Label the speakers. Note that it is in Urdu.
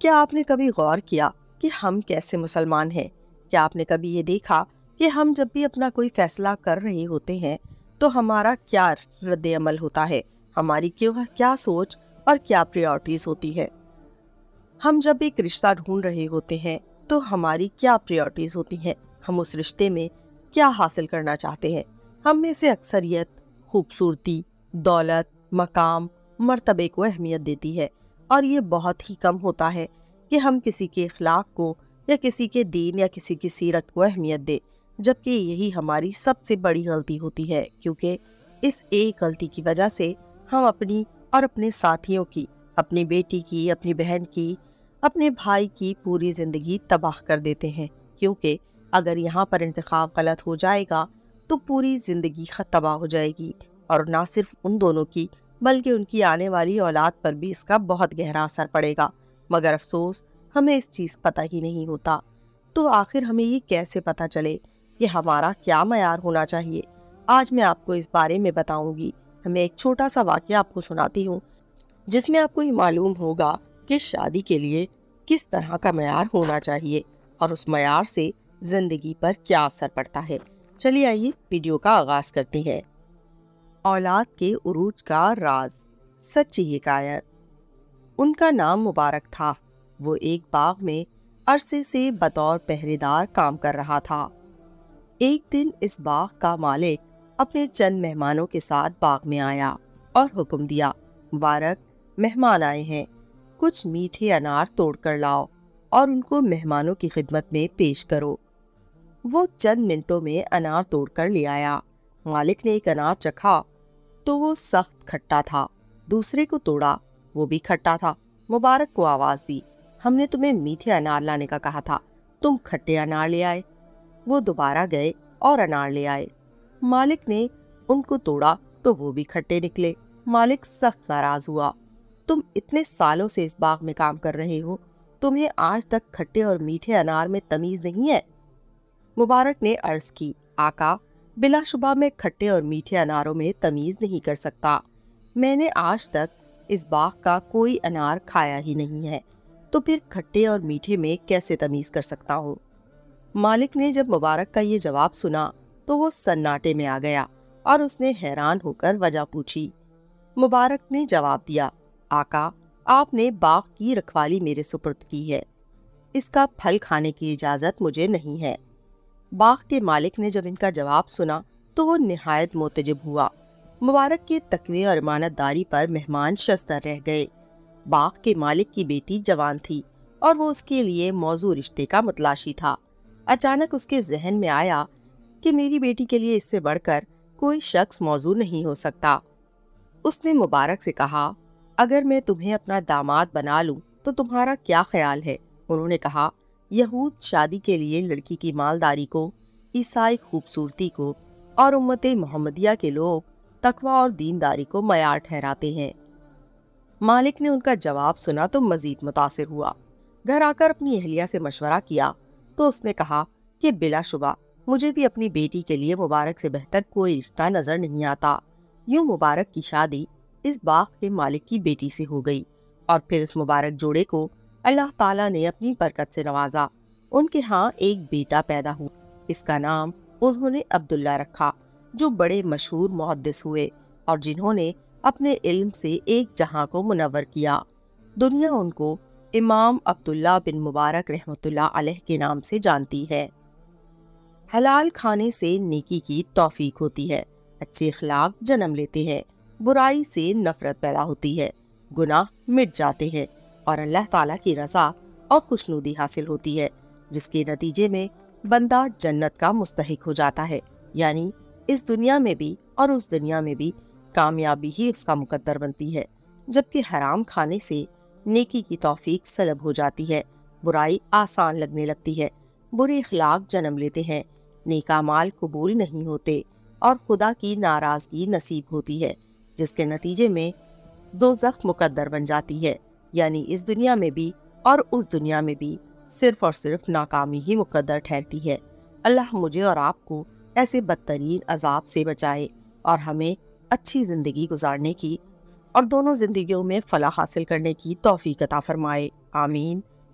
Speaker 1: کیا آپ نے کبھی غور کیا کہ ہم کیسے مسلمان ہیں؟ کیا آپ نے کبھی یہ دیکھا کہ ہم جب بھی اپنا کوئی فیصلہ کر رہے ہوتے ہیں تو ہمارا کیا رد عمل ہوتا ہے، ہماری کیا سوچ اور کیا پریورٹیز ہوتی ہے؟ ہم جب ایک رشتہ ڈھونڈ رہے ہوتے ہیں تو ہماری کیا پریورٹیز ہوتی ہیں، ہم اس رشتے میں کیا حاصل کرنا چاہتے ہیں؟ ہم میں سے اکثریت خوبصورتی، دولت، مقام، مرتبے کو اہمیت دیتی ہے، اور یہ بہت ہی کم ہوتا ہے کہ ہم کسی کے اخلاق کو یا کسی کے دین یا کسی کی سیرت کو اہمیت دیں، جبکہ یہی ہماری سب سے بڑی غلطی ہوتی ہے، کیونکہ اس ایک غلطی کی وجہ سے ہم اپنی اور اپنے ساتھیوں کی، اپنی بیٹی کی، اپنی بہن کی، اپنے بھائی کی پوری زندگی تباہ کر دیتے ہیں، کیونکہ اگر یہاں پر انتخاب غلط ہو جائے گا تو پوری زندگی تباہ ہو جائے گی، اور نہ صرف ان دونوں کی بلکہ ان کی آنے والی اولاد پر بھی اس کا بہت گہرا اثر پڑے گا، مگر افسوس ہمیں اس چیز پتہ ہی نہیں ہوتا۔ تو آخر ہمیں یہ کیسے پتہ چلے کہ ہمارا کیا معیار ہونا چاہیے؟ آج میں آپ کو اس بارے میں بتاؤں گی۔ میں ایک چھوٹا سا واقعہ آپ کو سناتی ہوں جس میں آپ کو یہ معلوم ہوگا کہ شادی کے لیے کس طرح کا معیار ہونا چاہیے اور اس معیار سے زندگی پر کیا اثر پڑتا ہے۔ چلیے آئیے ویڈیو کا آغاز کرتے ہیں۔ اولاد کے عروج کا راز، سچی حکایت۔ ان کا نام مبارک تھا۔ وہ ایک باغ میں عرصے سے بطور پہرے دار کام کر رہا تھا۔ ایک دن اس باغ کا مالک اپنے چند مہمانوں کے ساتھ باغ میں آیا اور حکم دیا، مبارک، مہمان آئے ہیں، کچھ میٹھے انار توڑ کر لاؤ اور ان کو مہمانوں کی خدمت میں پیش کرو۔ وہ چند منٹوں میں انار توڑ کر لے آیا۔ مالک نے ایک انار چکھا تو وہ سخت کھٹا تھا۔ دوسرے کو توڑا، وہ بھی کھٹا تھا۔ مبارک کو آواز دی، ہم نے تمہیں میٹھے انار لانے کا کہا تھا، تم کھٹے انار لے آئے۔ وہ دوبارہ گئے اور انار لے آئے۔ مالک نے ان کو توڑا تو وہ بھی کھٹے نکلے۔ مالک سخت ناراض ہوا، تم اتنے سالوں سے اس باغ میں کام کر رہے ہو، تمہیں آج تک کھٹے اور میٹھے انار میں تمیز نہیں ہے؟ مبارک نے عرض کی، آقا، بلا شبہ میں کھٹے اور میٹھے اناروں میں تمیز نہیں کر سکتا۔ میں نے آج تک اس باغ کا کوئی انار کھایا ہی نہیں ہے، تو پھر کھٹے اور میٹھے میں کیسے تمیز کر سکتا ہوں؟ مالک نے جب مبارک کا یہ جواب سنا تو وہ سناٹے میں آ گیا اور اس نے حیران ہو کر وجہ پوچھی۔ مبارک نے جواب دیا، آقا، آپ نے باغ کی رکھوالی میرے سپرد کی ہے، اس کا پھل کھانے کی اجازت مجھے نہیں ہے۔ باغ کے مالک نے جب ان کا جواب سنا تو وہ نہایت معتجب ہوا۔ مبارک کے تقوی اور امانت داری پر مہمان شستر رہ گئے۔ باغ کے مالک کی بیٹی جوان تھی اور وہ اس کے لیے موزوں رشتے کا متلاشی تھا۔ اچانک اس کے ذہن میں آیا کہ میری بیٹی کے لیے اس سے بڑھ کر کوئی شخص موزوں نہیں ہو سکتا۔ اس نے مبارک سے کہا، اگر میں تمہیں اپنا داماد بنا لوں تو تمہارا کیا خیال ہے؟ انہوں نے کہا، یہود شادی کے لیے لڑکی کی مالداری کو، عیسائی خوبصورتی کو، اور امت محمدیہ کے لوگ تقوی اور دینداری کو معیار ٹھہراتے ہیں۔ مالک نے ان کا جواب سنا تو مزید متاثر ہوا۔ گھر آ کر اپنی اہلیہ سے مشورہ کیا تو اس نے کہا کہ بلا شبہ مجھے بھی اپنی بیٹی کے لیے مبارک سے بہتر کوئی رشتہ نظر نہیں آتا۔ یوں مبارک کی شادی اس باغ کے مالک کی بیٹی سے ہو گئی، اور پھر اس مبارک جوڑے کو اللہ تعالیٰ نے اپنی برکت سے نوازا۔ ان کے ہاں ایک بیٹا پیدا ہوا، اس کا نام انہوں نے عبداللہ رکھا، جو بڑے مشہور محدث ہوئے اور جنہوں نے اپنے علم سے ایک جہاں کو منور کیا۔ دنیا ان کو امام عبداللہ بن مبارک رحمۃ اللہ علیہ کے نام سے جانتی ہے۔ حلال کھانے سے نیکی کی توفیق ہوتی ہے، اچھے اخلاق جنم لیتے ہیں، برائی سے نفرت پیدا ہوتی ہے، گناہ مٹ جاتے ہیں، اور اللہ تعالیٰ کی رضا اور خوشنودی حاصل ہوتی ہے، جس کے نتیجے میں بندہ جنت کا مستحق ہو جاتا ہے، یعنی اس دنیا میں بھی اور اس دنیا میں بھی کامیابی ہی اس کا مقدر بنتی ہے۔ جبکہ حرام کھانے سے نیکی کی توفیق سلب ہو جاتی ہے، برائی آسان لگنے لگتی ہے، برے اخلاق جنم لیتے ہیں، نیک اعمال قبول نہیں ہوتے، اور خدا کی ناراضگی نصیب ہوتی ہے، جس کے نتیجے میں دوزخ مقدر بن جاتی ہے، یعنی اس دنیا میں بھی اور اس دنیا میں بھی صرف اور صرف ناکامی ہی مقدر ٹھہرتی ہے۔ اللہ مجھے اور آپ کو ایسے بدترین عذاب سے بچائے اور ہمیں اچھی زندگی گزارنے کی اور دونوں زندگیوں میں فلاح حاصل کرنے کی توفیق عطا فرمائے، آمین۔